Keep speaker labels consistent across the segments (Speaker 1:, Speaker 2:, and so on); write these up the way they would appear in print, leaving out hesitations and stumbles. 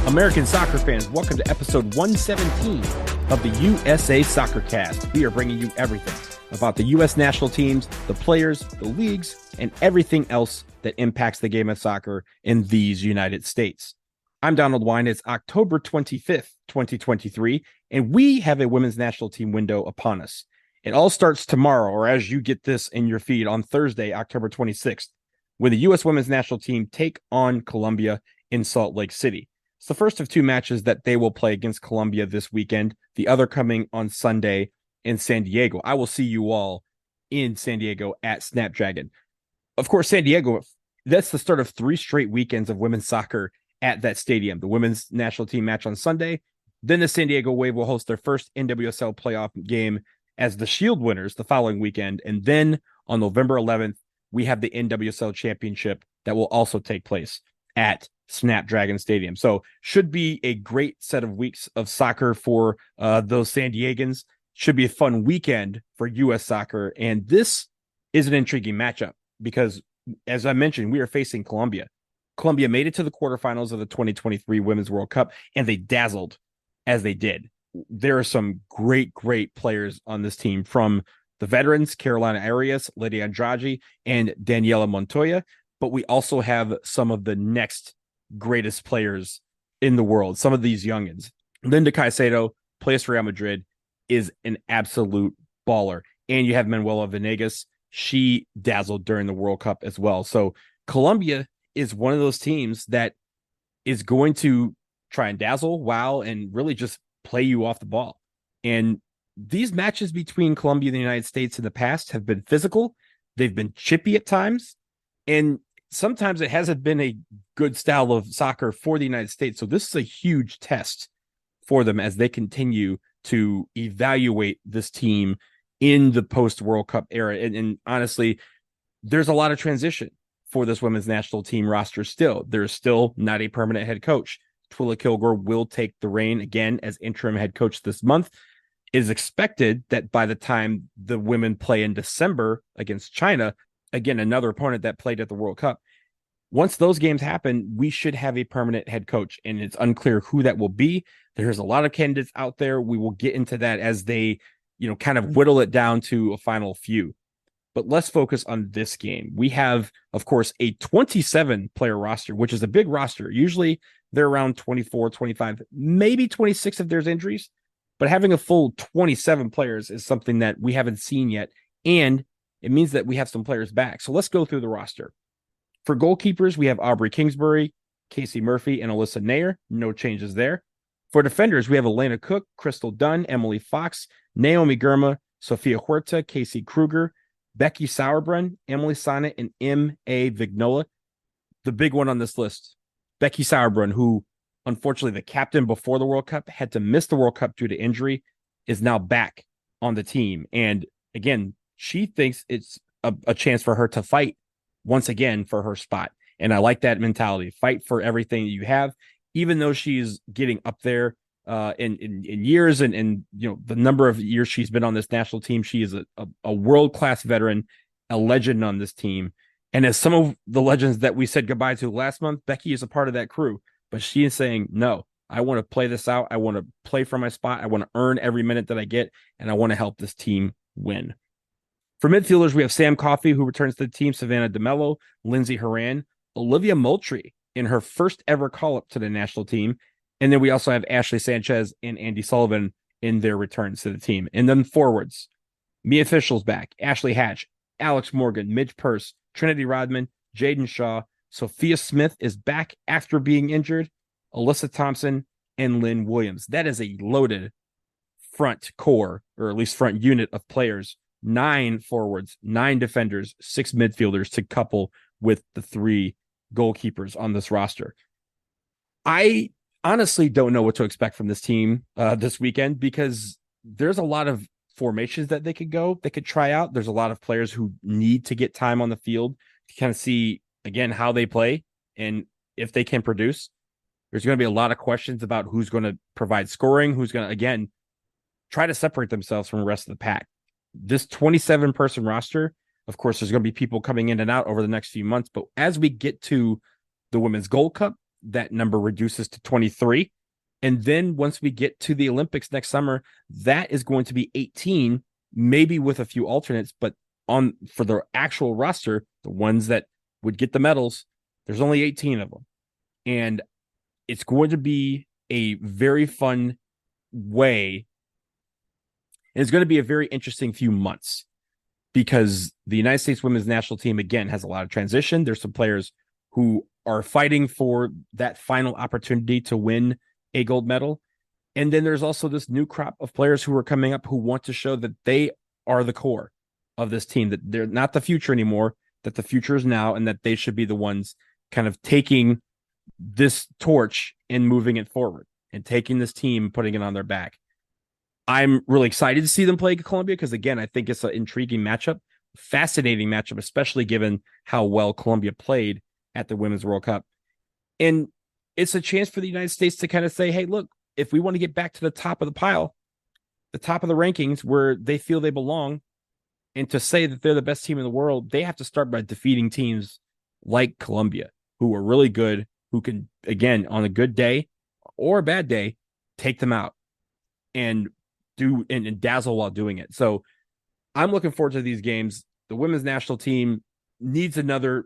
Speaker 1: American soccer fans, welcome to episode 117 of the USA Soccer Cast. We are bringing you everything about the U.S. national teams, the players, the leagues, and everything else that impacts the game of soccer in these United States. I'm Donald Wine. It's October 25th, 2023, and we have a women's national team window upon us. It all starts tomorrow, or as you get this in your feed, on Thursday, October 26th, when the U.S. women's national team take on Colombia in Salt Lake City. It's the first of two matches that they will play against Colombia this weekend, the other coming on Sunday in San Diego. I will see you all in San Diego at Snapdragon. Of course, San Diego, that's the start of 3 straight weekends of women's soccer at that stadium. The women's national team match on Sunday. Then the San Diego Wave will host their first NWSL playoff game as the Shield winners the following weekend. And then on November 11th, we have the NWSL championship that will also take place at Snapdragon Stadium. So should be a great set of weeks of soccer for those San Diegans. Should be a fun weekend for U.S. soccer. And this is an intriguing matchup because, as I mentioned, we are facing Colombia. Colombia made it to the quarterfinals of the 2023 Women's World Cup, and they dazzled as they did. There are some great players on this team, from the veterans, Carolina Arias, Lydia Andrade, and Daniela Montoya. But we also have some of the next greatest players in the world. Some of these youngins. Linda Caicedo, plays for Real Madrid, is an absolute baller. And you have Manuela Venegas. She dazzled during the World Cup as well. So Colombia is one of those teams that is going to try and dazzle, wow, and really just play you off the ball. And these matches between Colombia and the United States in the past have been physical. They've been chippy at times. And sometimes it hasn't been a good style of soccer for the United States. So this is a huge test for them as they continue to evaluate this team in the post-World Cup era. And honestly, there's a lot of transition for this women's national team roster still. There's still not a permanent head coach. Twila Kilgore will take the reign again as interim head coach this month. It is expected that by the time the women play in December against China, again, another opponent that played at the World Cup, once those games happen, we should have a permanent head coach, and it's unclear who that will be. There's a lot of candidates out there. We will get into that as they, kind of whittle it down to a final few. But let's focus on this game. We have, of course, a 27-player roster, which is a big roster. Usually they're around 24, 25, maybe 26 if there's injuries. But having a full 27 players is something that we haven't seen yet, and it means that we have some players back. So let's go through the roster. For goalkeepers, we have Aubrey Kingsbury, Casey Murphy, and Alyssa Nair. No changes there. For defenders, we have Elena Cook, Crystal Dunn, Emily Fox, Naomi Girma, Sofia Huerta, Casey Kruger, Becky Sauerbrunn, Emily Sonnet, and M.A. Vignola. The big one on this list, Becky Sauerbrunn, who, unfortunately, the captain before the World Cup, had to miss the World Cup due to injury, is now back on the team. And again, she thinks it's a chance for her to fight once again for her spot. And I like that mentality. Fight for everything that you have, even though she's getting up there in years and the number of years she's been on this national team. She is a world-class veteran, a legend on this team. And as some of the legends that we said goodbye to last month, Becky is a part of that crew. But she is saying, no, I want to play this out. I want to play for my spot. I want to earn every minute that I get, and I want to help this team win. For midfielders, we have Sam Coffey, who returns to the team, Savannah DeMello, Lindsay Horan, Olivia Moultrie in her first ever call-up to the national team. And then we also have Ashley Sanchez and Andy Sullivan in their returns to the team. And then forwards, Mia Fischel's back, Ashley Hatch, Alex Morgan, Midge Purse, Trinity Rodman, Jaden Shaw, Sophia Smith is back after being injured, Alyssa Thompson, and Lynn Williams. That is a loaded front core, or at least front unit of players. 9 forwards, 9 defenders, 6 midfielders to couple with the 3 goalkeepers on this roster. I honestly don't know what to expect from this team this weekend, because there's a lot of formations that they could try out. There's a lot of players who need to get time on the field to kind of see, again, how they play and if they can produce. There's going to be a lot of questions about who's going to provide scoring, who's going to, again, try to separate themselves from the rest of the pack. This 27-person roster, of course, there's going to be people coming in and out over the next few months. But as we get to the Women's Gold Cup, that number reduces to 23. And then once we get to the Olympics next summer, that is going to be 18, maybe with a few alternates, but for the actual roster, the ones that would get the medals, there's only 18 of them. And it's going to be a very fun way. And it's going to be a very interesting few months because the United States women's national team, again, has a lot of transition. There's some players who are fighting for that final opportunity to win a gold medal. And then there's also this new crop of players who are coming up who want to show that they are the core of this team, that they're not the future anymore, that the future is now, and that they should be the ones kind of taking this torch and moving it forward and taking this team, putting it on their back. I'm really excited to see them play Colombia because, again, I think it's an intriguing matchup, fascinating matchup, especially given how well Colombia played at the Women's World Cup. And it's a chance for the United States to kind of say, hey, look, if we want to get back to the top of the pile, the top of the rankings where they feel they belong, and to say that they're the best team in the world, they have to start by defeating teams like Colombia, who are really good, who can, again, on a good day or a bad day, take them out and do and dazzle while doing it. So I'm looking forward to these games. The women's national team needs another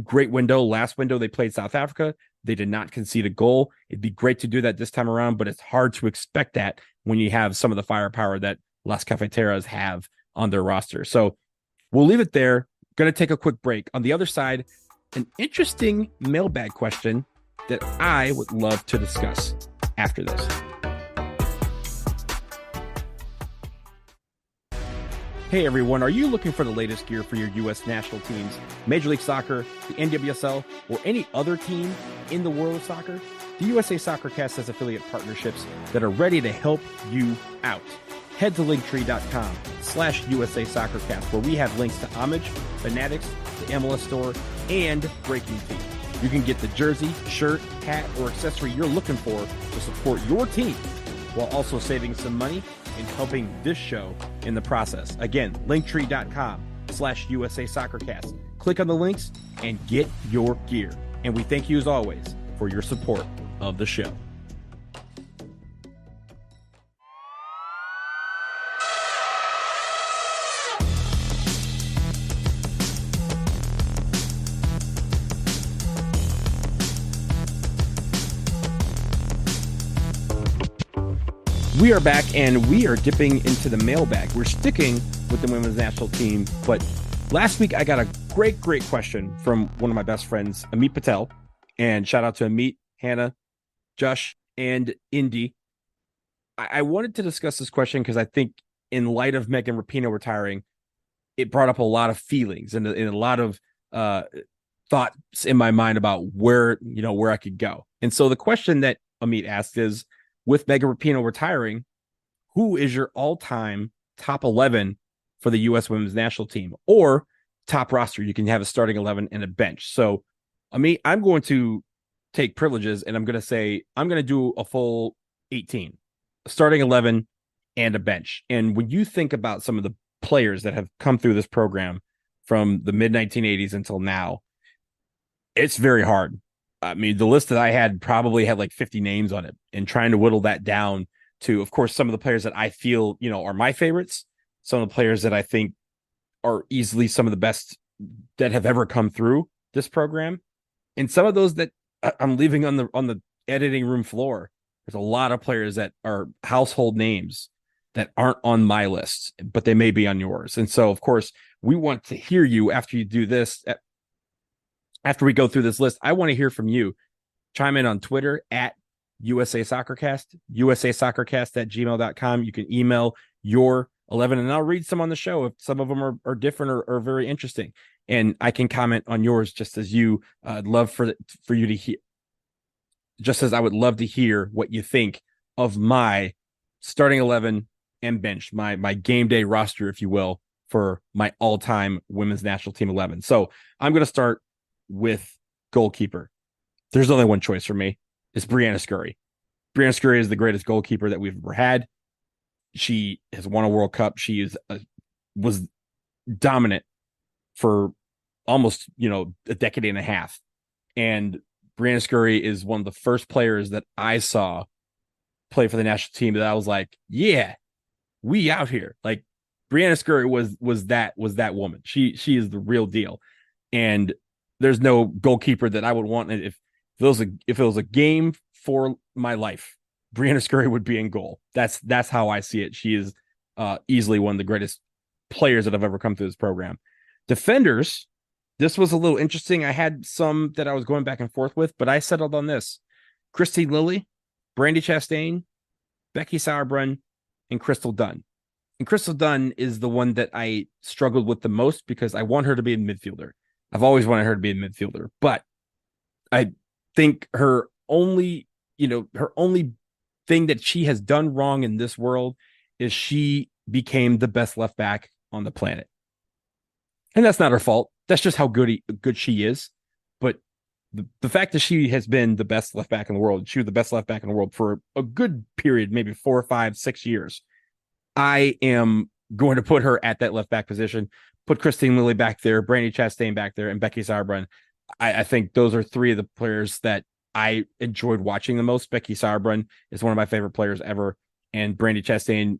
Speaker 1: great window. Last window, they played South Africa. They did not concede a goal. It'd be great to do that this time around, but it's hard to expect that when you have some of the firepower that Las Cafeteras have on their roster. So we'll leave it there. Going to take a quick break. On the other side, an interesting mailbag question that I would love to discuss after this. Hey everyone, are you looking for the latest gear for your U.S. national teams, Major League Soccer, the NWSL, or any other team in the world of soccer? The USA Soccercast has affiliate partnerships that are ready to help you out. Head to linktree.com/USA Soccercast, where we have links to Homage, Fanatics, the MLS store, and Breaking Team. You can get the jersey, shirt, hat, or accessory you're looking for to support your team, while also saving some money and helping this show in the process. Again, linktree.com/USA Soccercast. Click on the links and get your gear. And we thank you as always for your support of the show. We are back, and we are dipping into the mailbag. We're sticking with the women's national team, but last week I got a great question from one of my best friends, Amit Patel, and shout out to Amit, Hannah, Josh, and Indy. I wanted to discuss this question because I think in light of Megan Rapinoe retiring, it brought up a lot of feelings and a lot of thoughts in my mind about where I could go. And so the question that Amit asked is, with Megan Rapinoe retiring, who is your all-time top 11 for the U.S. women's national team, or top roster? You can have a starting 11 and a bench. So, Amit, I'm going to take privileges, and I'm going to say I'm going to do a full 18, a starting 11 and a bench. And when you think about some of the players that have come through this program from the mid-1980s until now, it's very hard. I mean, the list that I had probably had like 50 names on it, and trying to whittle that down to, of course, some of the players that I feel, are my favorites, some of the players that I think are easily some of the best that have ever come through this program, and some of those that I'm leaving on the editing room floor. There's a lot of players that are household names that aren't on my list, but they may be on yours. And so, of course, we want to hear you after you do this. After we go through this list, I want to hear from you. Chime in on Twitter at USA Soccercast, usasoccercast@gmail.com. You can email your 11, and I'll read some on the show if some of them are different or very interesting. And I can comment on yours just as you love for you to hear, just as I would love to hear what you think of my starting 11 and bench, my game day roster, if you will, for my all-time women's national team 11. So I'm going to start with goalkeeper. There's only one choice for me. It's Brianna Scurry. Brianna Scurry is the greatest goalkeeper that we've ever had. She has won a World Cup. She was dominant for almost, a decade and a half. And Brianna Scurry is one of the first players that I saw play for the national team that I was like, yeah, we out here. Like Brianna Scurry was that woman. She is the real deal. And there's no goalkeeper that I would want if it was a game for my life. Brianna Scurry would be in goal. That's how I see it. She is easily one of the greatest players that have ever come through this program. Defenders, this was a little interesting. I had some that I was going back and forth with, but I settled on this: Christine Lilly, Brandy Chastain, Becky Sauerbrunn, and Crystal Dunn. And Crystal Dunn is the one that I struggled with the most because I want her to be a midfielder. I've always wanted her to be a midfielder, but I think her only thing that she has done wrong in this world is she became the best left back on the planet. And that's not her fault. That's just how good she is. But the fact that she has been the best left back in the world, she was the best left back in the world for a good period, maybe 4, 5, 6 years. I am going to put her at that left back position, put Christine Lilly back there, Brandy Chastain back there, and Becky Sauerbrunn. I think those are three of the players that I enjoyed watching the most. Becky Sauerbrunn is one of my favorite players ever. And Brandy Chastain,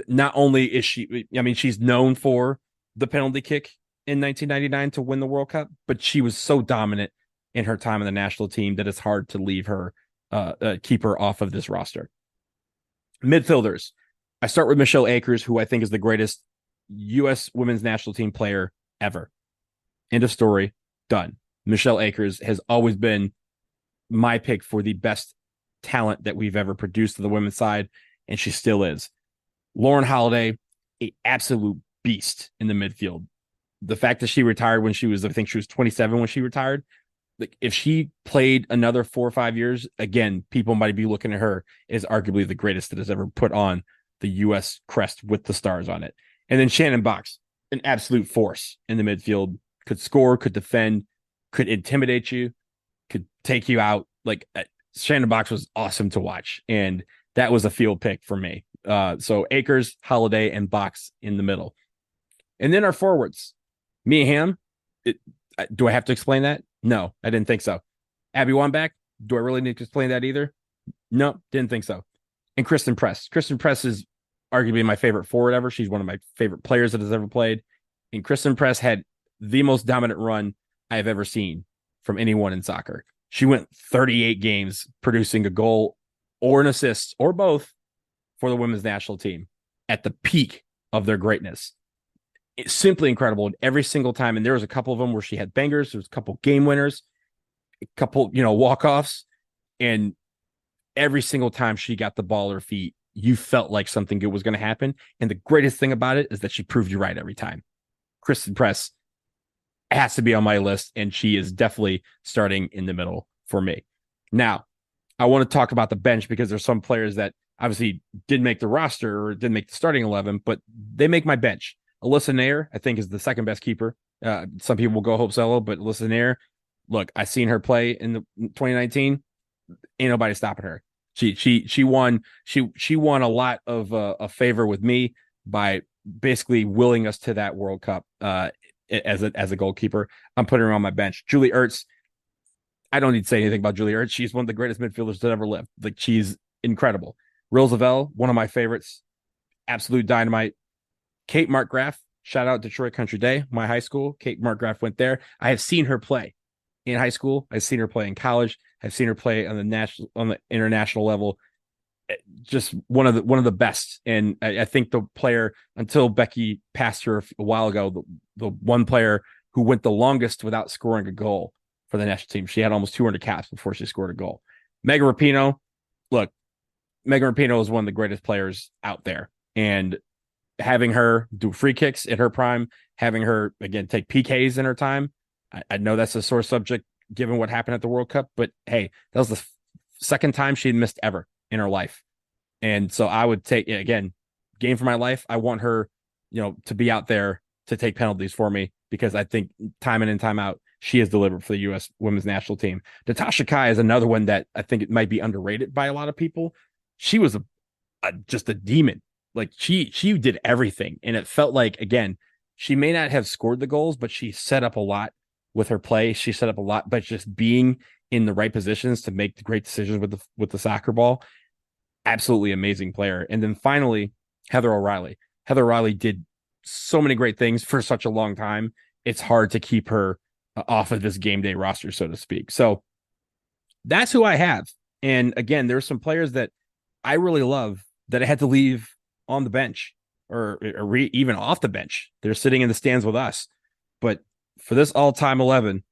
Speaker 1: not only is she's known for the penalty kick in 1999 to win the World Cup, but she was so dominant in her time in the national team that it's hard to leave her, keep her off of this roster. Midfielders. I start with Michelle Akers, who I think is the greatest U.S. women's national team player ever. End of story. Done. Michelle Akers has always been my pick for the best talent that we've ever produced to the women's side, and she still is. Lauren Holiday, an absolute beast in the midfield. The fact that she retired when she was 27 when she retired. Like if she played another 4 or 5 years, again, people might be looking at her as arguably the greatest that has ever put on the U.S. crest with the stars on it. And then Shannon Box, an absolute force in the midfield, could score, could defend, could intimidate you, could take you out. Like Shannon Box was awesome to watch. And that was a field pick for me. So Akers, Holiday, and Box in the middle. And then our forwards, Mia Hamm. Do I have to explain that? No, I didn't think so. Abby Wambach, do I really need to explain that either? No, didn't think so. And Kristen Press. Kristen Press is arguably my favorite forward ever. She's one of my favorite players that has ever played. And Kristen Press had the most dominant run I have ever seen from anyone in soccer. She went 38 games producing a goal or an assist or both for the women's national team at the peak of their greatness. It's simply incredible. And every single time, and there was a couple of them where she had bangers, there was a couple game winners, a couple, walk-offs, and every single time she got the ball at her feet, you felt like something good was going to happen. And the greatest thing about it is that she proved you right every time. Kristen Press has to be on my list, and she is definitely starting in the middle for me. Now, I want to talk about the bench because there's some players that obviously didn't make the roster or didn't make the starting 11, but they make my bench. Alyssa Nair, I think, is the second best keeper. Some people will go Hope Solo, but Alyssa Nair, look, I seen her play in the 2019. Ain't nobody stopping her. She won a lot of a favor with me by basically willing us to that World Cup as a goalkeeper. I'm putting her on my bench. Julie Ertz, I don't need to say anything about Julie Ertz. She's one of the greatest midfielders that ever lived. Like, she's incredible. Roosevelt, one of my favorites, absolute dynamite. Kate Markgraf, shout out Detroit Country Day, my high school. Kate Markgraf went there. I have seen her play in high school. I've seen her play in college. I've seen her play on the international level. Just one of the best. And I think the player, until Becky passed her a while ago, the one player who went the longest without scoring a goal for the national team. She had almost 200 caps before she scored a goal. Megan Rapinoe, look, Megan Rapinoe is one of the greatest players out there. And having her do free kicks in her prime, having her, again, take PKs in her time, I know that's a sore subject given what happened at the World Cup, but hey, that was the second time she had missed ever in her life. And so I would take, again, game for my life. I want her, to be out there to take penalties for me because I think time in and time out, she has delivered for the U.S. women's national team. Natasha Kai is another one that I think it might be underrated by a lot of people. She was just a demon. Like she did everything. And it felt like, again, she may not have scored the goals, but she set up a lot with her play. She set up a lot, but just being in the right positions to make the great decisions with the soccer ball. Absolutely amazing player. And then finally, Heather O'Reilly. Heather O'Reilly did so many great things for such a long time. It's hard to keep her off of this game day roster, so to speak. So that's who I have. And again, there's some players that I really love that I had to leave on the bench or even off the bench. They're sitting in the stands with us. But for this all-time 11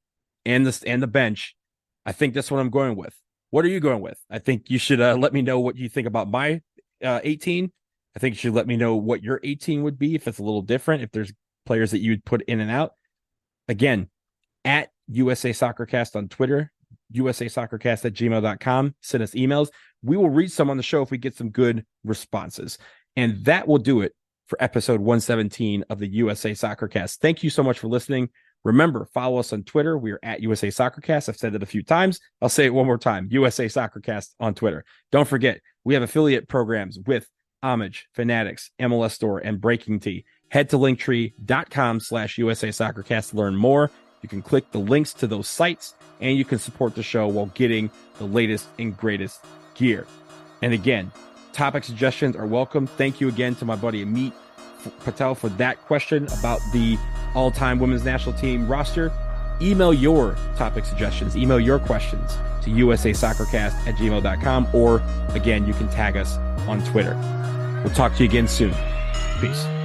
Speaker 1: and the bench, I think that's what I'm going with. What are you going with? I think you should let me know what you think about my 18. I think you should let me know what your 18 would be if it's a little different, if there's players that you would put in and out. Again, at USA Soccercast on Twitter, usasoccercast@gmail.com. Send us emails. We will read some on the show if we get some good responses. And that will do it for episode 117 of the USA Soccercast. Thank you so much for listening. Remember, follow us on Twitter. We are at USA Soccercast. I've said it a few times. I'll say it one more time. USA Soccercast on Twitter. Don't forget, we have affiliate programs with Homage, Fanatics, MLS Store, and Breaking Tea. Head to linktree.com/USA Soccercast to learn more. You can click the links to those sites, and you can support the show while getting the latest and greatest gear. And again, topic suggestions are welcome. Thank you again to my buddy Amit Patel for that question about the all-time women's national team roster. Email your topic suggestions, email your questions to usasoccercast@gmail.com, or again, you can tag us on Twitter. We'll talk to you again soon. Peace.